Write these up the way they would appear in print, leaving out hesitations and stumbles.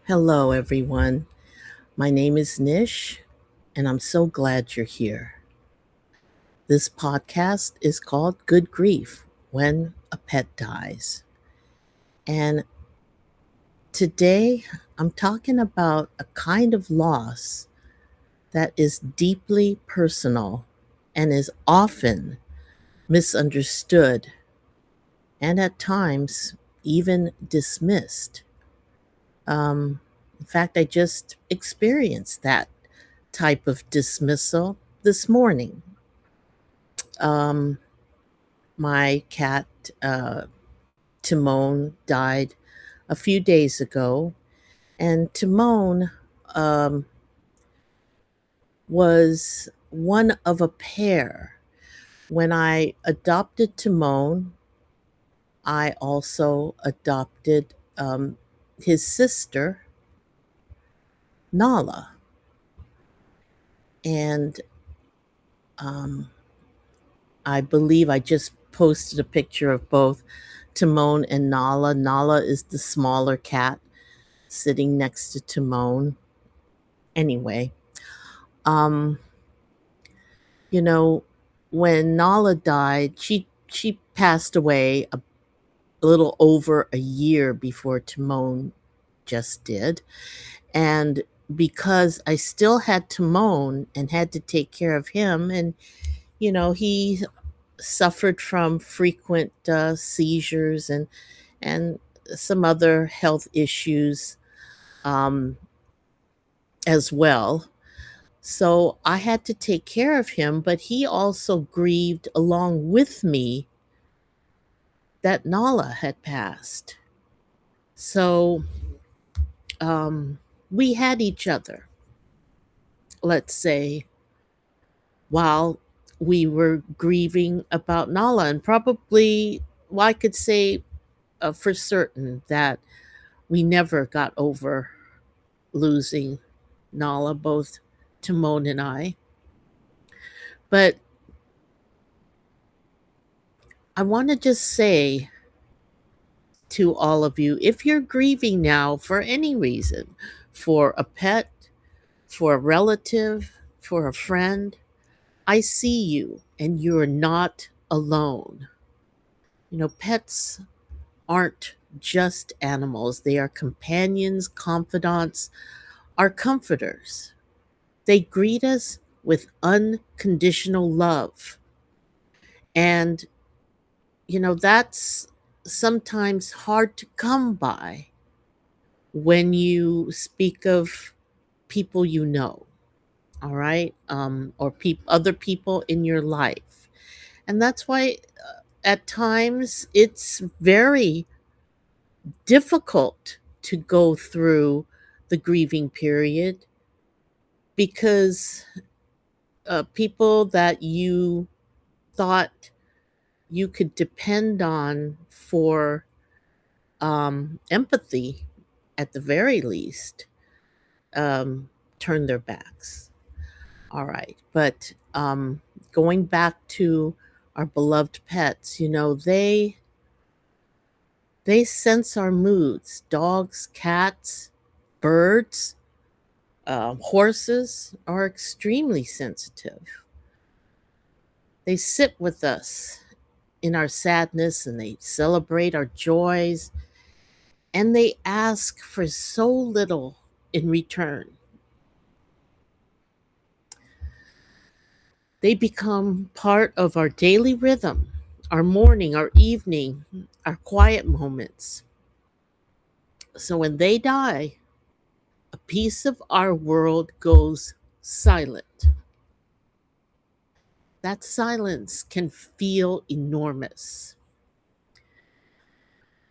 Hello, everyone. My name is Nish, and I'm so glad you're here. This podcast is called Good Grief When a Pet Dies. And today I'm talking about a kind of loss that is deeply personal and is often misunderstood and at times even dismissed. In fact, I just experienced that type of dismissal this morning. Um, my cat, Timon, died a few days ago, and Timon um, was one of a pair. When I adopted Timon, I also adopted his sister, Nala. And um, I believe I just posted a picture of both Timon and Nala. Nala is the smaller cat sitting next to Timon. Anyway, um, you know, when Nala died, she passed away a little over a year before Timon just did. And because I still had Timon and had to take care of him, and he suffered from frequent seizures and some other health issues um, as well. So I had to take care of him, but he also grieved along with me that Nala had passed. So we had each other, let's say, while we were grieving about Nala. And probably, well, I could say for certain that we never got over losing Nala, both Timon and I. But I want to just say to all of you, if you're grieving now for any reason, for a pet, for a relative, for a friend, I see you and you're not alone. Pets aren't just animals, they are companions, confidants, are comforters. They greet us with unconditional love. And, that's sometimes hard to come by when you speak of people all right, or other people in your life. And that's why at times it's very difficult to go through the grieving period because people that you thought you could depend on for empathy, at the very least, um, turn their backs. All right. But going back to our beloved pets, they sense our moods. Dogs, cats, birds, horses are extremely sensitive. They sit with us in our sadness and they celebrate our joys and they ask for so little in return. They become part of our daily rhythm, our morning, our evening, our quiet moments. So when they die, a piece of our world goes silent. That silence can feel enormous.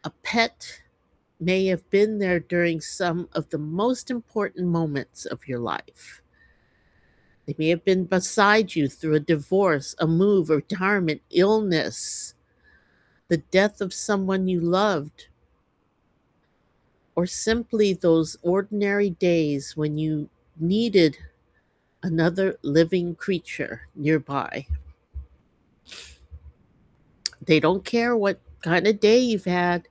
A pet may have been there during some of the most important moments of your life. They may have been beside you through a divorce, a move, a retirement, illness, the death of someone you loved, or simply those ordinary days when you needed another living creature nearby. They don't care what kind of day you've had.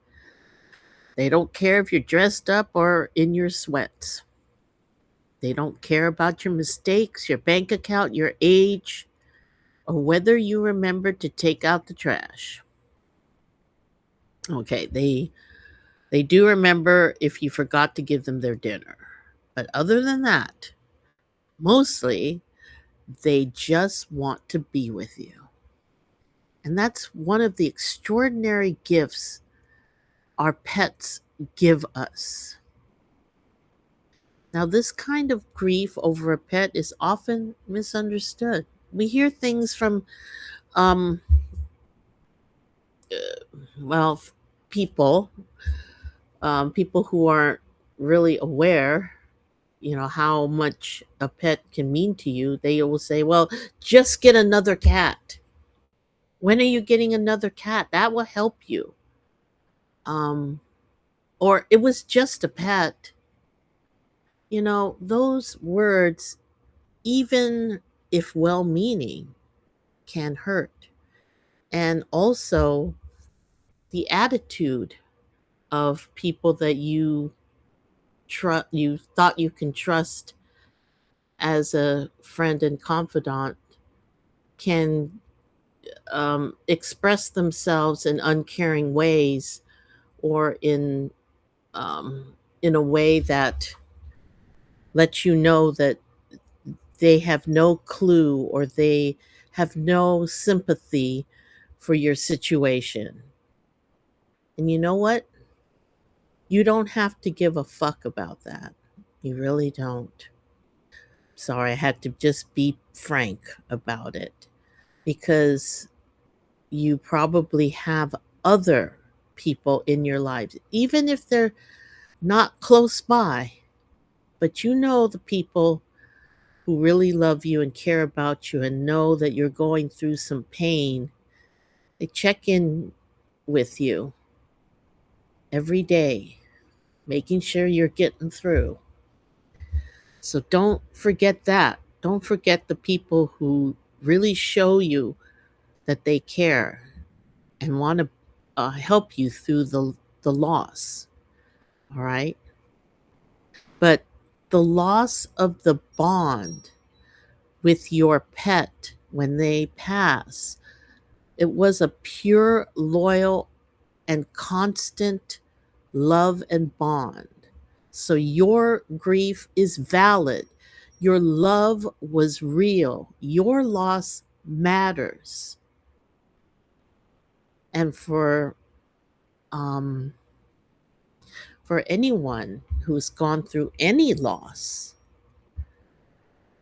They don't care if you're dressed up or in your sweats. They don't care about your mistakes, your bank account, your age, or whether you remember to take out the trash. Okay, they do remember if you forgot to give them their dinner. But other than that, mostly they just want to be with you. And that's one of the extraordinary gifts our pets give us. Now, this kind of grief over a pet is often misunderstood. We hear things from, um, well, people, people who aren't really aware, how much a pet can mean to you. They will say, well, just get another cat. When are you getting another cat? That will help you. Um, or it was just a pet. Those words, even if well meaning, can hurt. And also the attitude of people that you thought you can trust as a friend and confidant can express themselves in uncaring ways, or in a way that lets you know that they have no clue, or they have no sympathy for your situation. And you know what? You don't have to give a fuck about that. You really don't. Sorry, I had to just be frank about it, because you probably have other people in your lives, even if they're not close by, but the people who really love you and care about you and know that you're going through some pain. They check in with you every day, making sure you're getting through. So don't forget that. Don't forget the people who really show you that they care and want to help you through the loss. All right. But the loss of the bond with your pet when they pass, it was a pure, loyal, and constant love and bond. So your grief is valid. Your love was real. Your loss matters. And um, for anyone who's gone through any loss,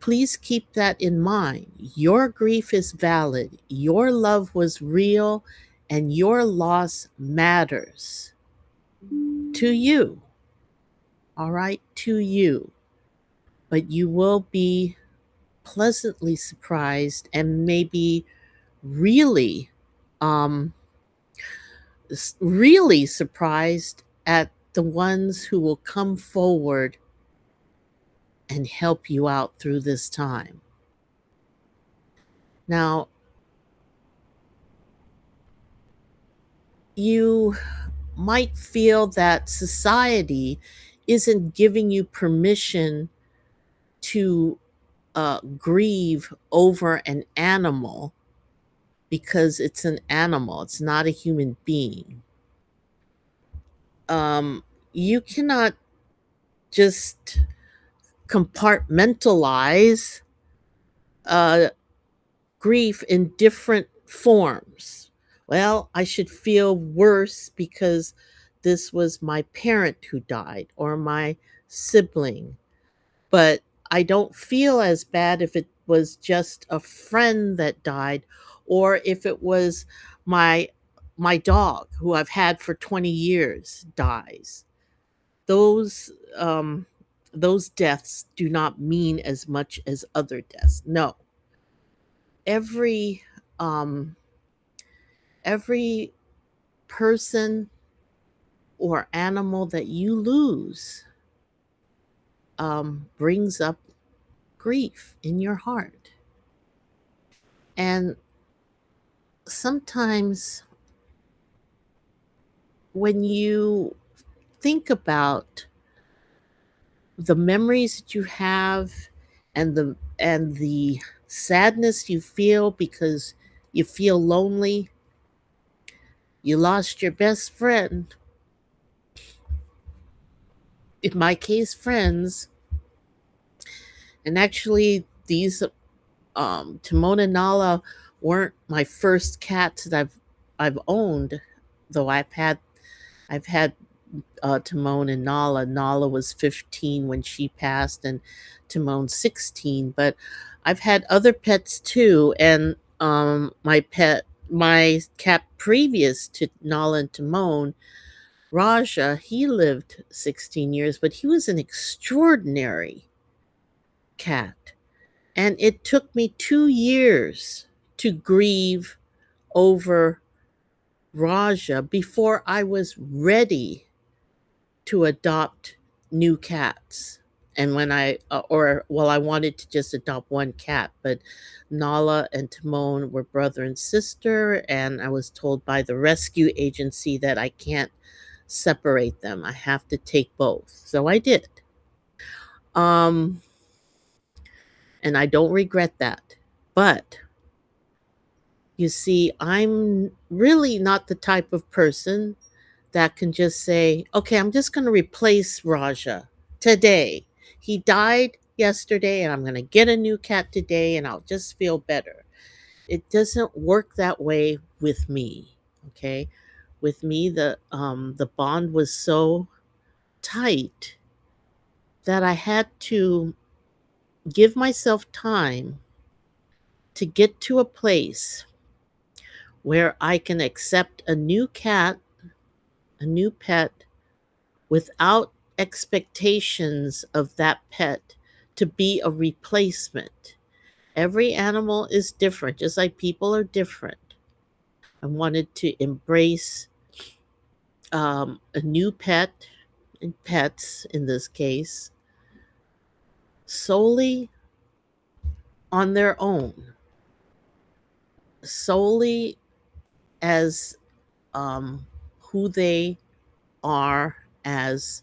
please keep that in mind. Your grief is valid. Your love was real, and your loss matters to you. All right, to you. But you will be pleasantly surprised, and maybe really, um, really surprised at the ones who will come forward and help you out through this time. Now, you might feel that society isn't giving you permission to grieve over an animal, because it's an animal, it's not a human being. You cannot just compartmentalize uh, grief in different forms. Well, I should feel worse because this was my parent who died, or my sibling, but I don't feel as bad if it was just a friend that died, or if it was my my dog who I've had for 20 years dies. Those um those deaths do not mean as much as other deaths. No. Every um every person or animal that you lose brings up grief in your heart. And sometimes when you think about the memories that you have and the sadness you feel because you feel lonely, you lost your best friend, in my case friends. And actually these Timon and Nala weren't my first cats that I've owned, though I've had Timon and Nala. Nala was 15 when she passed, and Timon 16. But I've had other pets too, and my cat previous to Nala and Timon, Raja, he lived 16 years, but he was an extraordinary cat. And it took me 2 years to grieve over Raja before I was ready to adopt new cats. And when I wanted to just adopt one cat, but Nala and Timon were brother and sister, and I was told by the rescue agency that I can't separate them. I have to take both. So I did. Um, and I don't regret that. But you see, I'm really not the type of person that can just say, okay, I'm just going to replace Raja today. He died yesterday, and I'm going to get a new cat today, and I'll just feel better. It doesn't work that way with me. Okay. With me, the bond was so tight that I had to give myself time to get to a place where I can accept a new cat, a new pet, without expectations of that pet to be a replacement. Every animal is different, just like people are different. I wanted to embrace a new pet, and pets in this case, solely on their own, solely as who they are as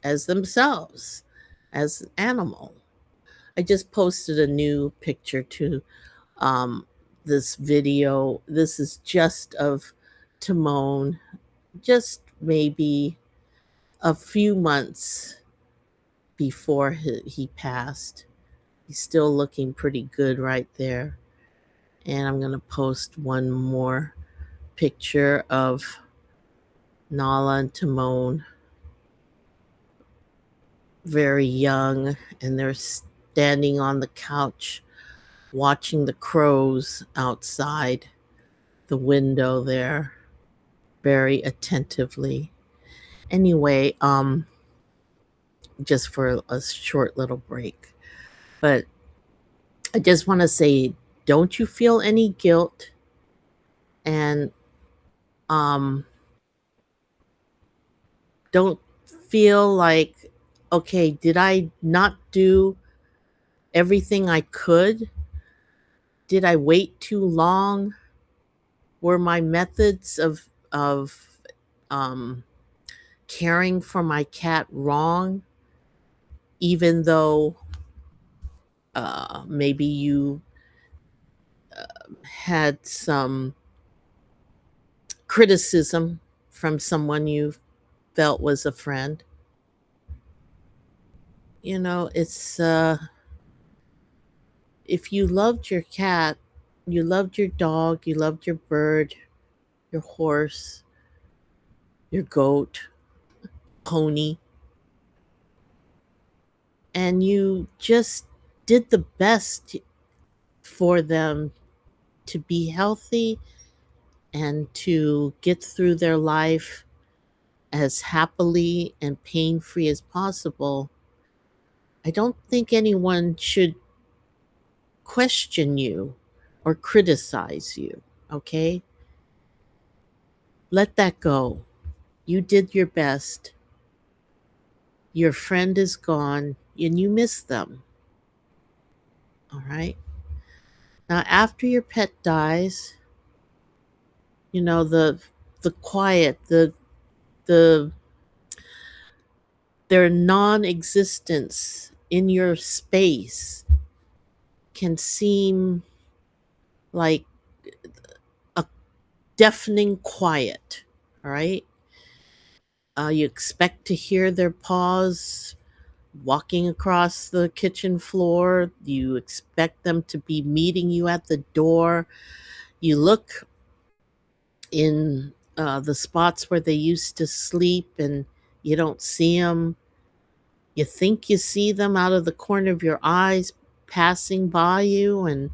themselves, as an animal. I just posted a new picture to um, this video. This is just of Timon, just maybe a few months before he passed. He's still looking pretty good right there. And I'm going to post one more picture of Nala and Timon, very young, and they're standing on the couch watching the crows outside the window there very attentively. Anyway, just for a short little break. But I just want to say, don't you feel any guilt? And um, don't feel like, okay, did I not do everything I could? Did I wait too long? Were my methods of um, caring for my cat wrong? Even though maybe you had some criticism from someone you felt was a friend. It's if you loved your cat, you loved your dog, you loved your bird, your horse, your goat, pony, and you just did the best for them to be healthy and to get through their life as happily and pain free as possible, I don't think anyone should question you or criticize you, okay? Let that go. You did your best. Your friend is gone and you miss them, all right? Now, after your pet dies, the quiet, the the their non-existence in your space can seem like a deafening quiet, all right? You expect to hear their paws walking across the kitchen floor. You expect them to be meeting you at the door. You look in the spots where they used to sleep and you don't see them. You think you see them out of the corner of your eyes passing by you, and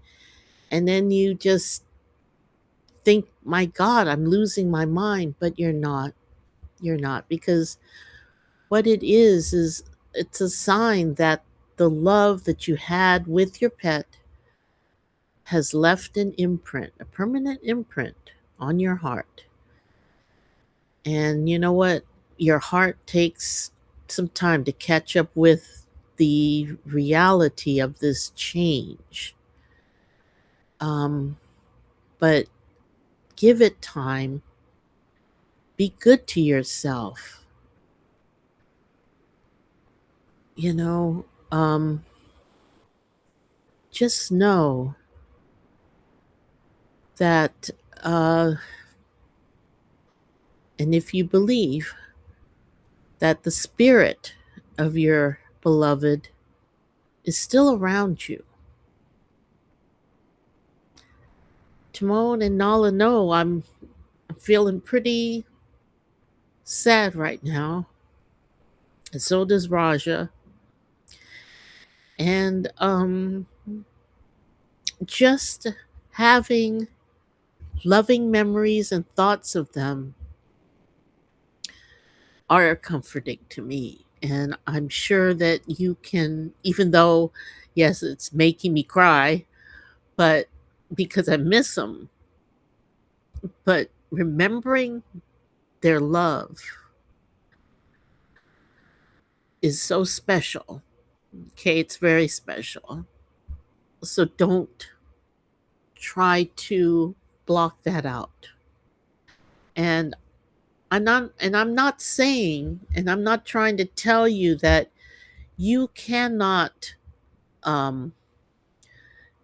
then you just think, my God, I'm losing my mind. But you're not. You're not, because what it is it's a sign that the love that you had with your pet has left an imprint, a permanent imprint on your heart. And you know what? Your heart takes some time to catch up with the reality of this change. Um, but give it time. Be good to yourself. You know, just know that, uh, and if you believe that the spirit of your beloved is still around you. Timon and Nala know I'm feeling pretty sad right now, and so does Raja. And just having loving memories and thoughts of them are comforting to me. And I'm sure that you can, even though, yes, it's making me cry, but because I miss them, but remembering their love is so special. Okay, it's very special. So don't try to block that out. And I'm not saying, and I'm not trying to tell you that you cannot um,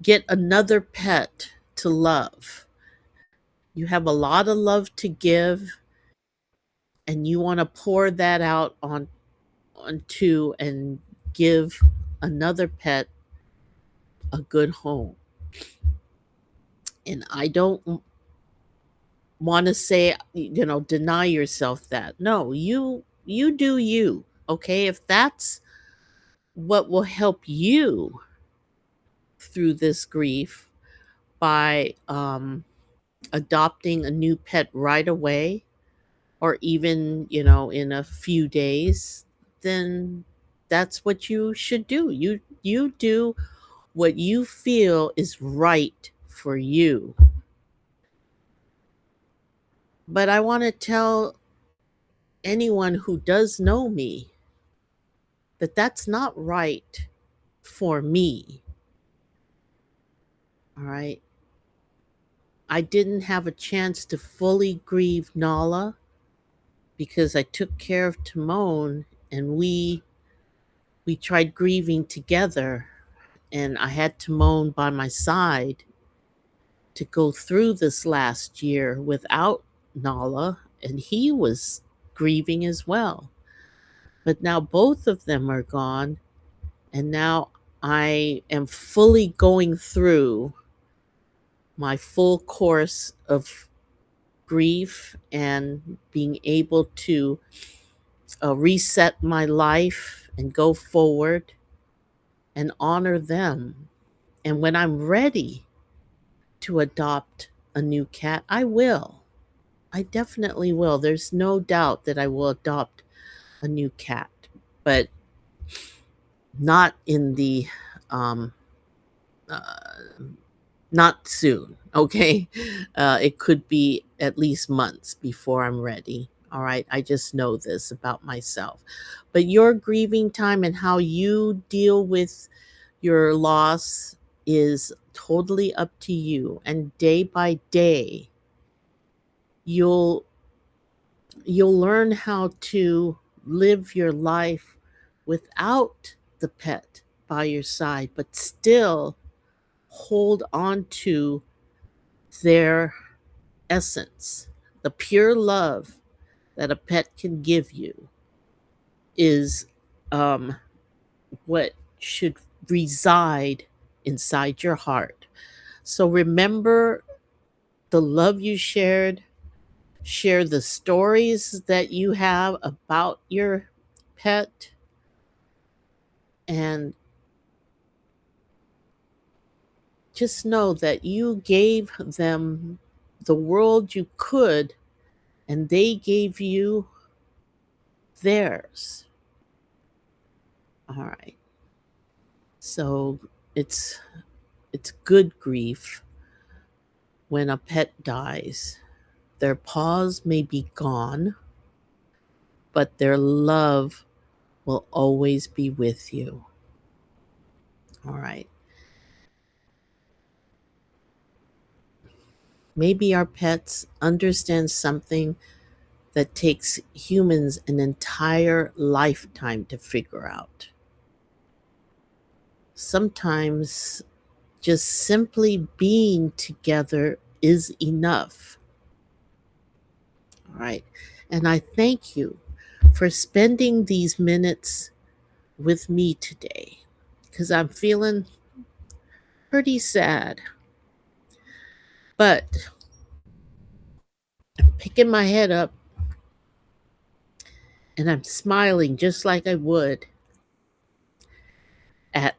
get another pet to love. You have a lot of love to give, and you want to pour that out onto and give another pet a good home. And I don't want to say, deny yourself that. No, you do you. Okay, if that's what will help you through this grief by adopting a new pet right away, or even in a few days, then that's what you should do. You do what you feel is right for you. But I want to tell anyone who does know me that that's not right for me. All right. I didn't have a chance to fully grieve Nala because I took care of Timon, and we tried grieving together, and I had Timon by my side to go through this last year without Nala, and he was grieving as well. But now both of them are gone, and now I am fully going through my full course of grief and being able to reset my life and go forward and honor them. And when I'm ready to adopt a new cat, I will. I definitely will. There's no doubt that I will adopt a new cat, but not in the um, uh, not soon. Okay, it could be at least months before I'm ready. All right, I just know this about myself. But your grieving time and how you deal with your loss is totally up to you. And day by day, you'll You'll learn how to live your life without the pet by your side, but still hold on to their essence. The pure love that a pet can give you is um, what should reside inside your heart. So remember the love you shared, share the stories that you have about your pet, and just know that you gave them the world you could, and they gave you theirs. All right. So it's it's good grief when a pet dies. Their paws may be gone, but their love will always be with you. All right. Maybe our pets understand something that takes humans an entire lifetime to figure out. Sometimes just simply being together is enough. All right. And I thank you for spending these minutes with me today because I'm feeling pretty sad. But I'm picking my head up and I'm smiling just like I would at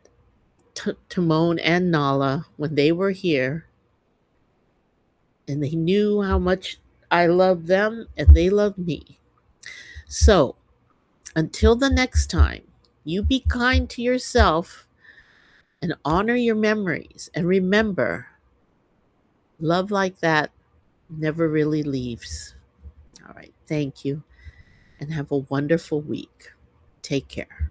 Timon and Nala when they were here, and they knew how much I loved them and they loved me. So until the next time, you be kind to yourself and honor your memories. And remember, love like that never really leaves. All right. Thank you and have a wonderful week. Take care.